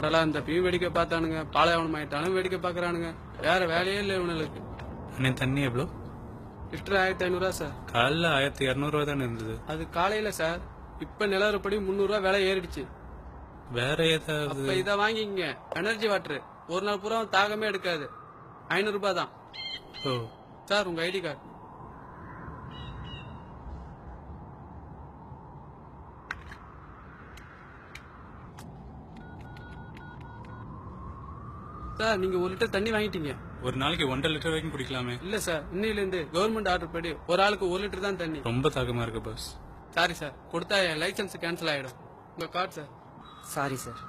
அதெல்லாம் இந்த பீ வேடிக்கை பார்த்தானுங்க, பாலைவனம் ஆயிட்டாலும் வேடிக்கை பாக்குறானுங்க. வேற வேலையே இல்லை இவனுக்கு. அண்ணே தண்ணி எவ்வளோ? Litre 1500 sir. காலைல 1200 தானே இருந்தது. அது காலையில சார். இப்ப நிலவரப்படி 300 விலை ஏறிடுச்சு. வேற ஏதாவது? அப்ப இத வாங்கிங்க, எனர்ஜி வாட்டர். ஒரு நாள் பூரா தாகமே எடுக்காது. 500 தான். ஓ சார் உங்க ஐடி கார்டு. சார் நீங்க 1 லிட்டர் தண்ணி வாங்கிட்டீங்க. ஒரு நாளைக்கு 1.5 லிட்டர் வரைக்கும் குடிக்கலாமே. இல்ல சார், இன்னையில இருந்து கவர்மெண்ட் ஆர்டர் படி ஒரு ஆளுக்கு 1 லிட்டர் தான் தண்ணி. ரொம்ப தாகமா இருக்கு பாஸ். சாரி சார், கொடுத்தா என் லைசன்ஸ் கேன்சல் ஆயிடும். உங்க கார்டு சார். Sorry sir.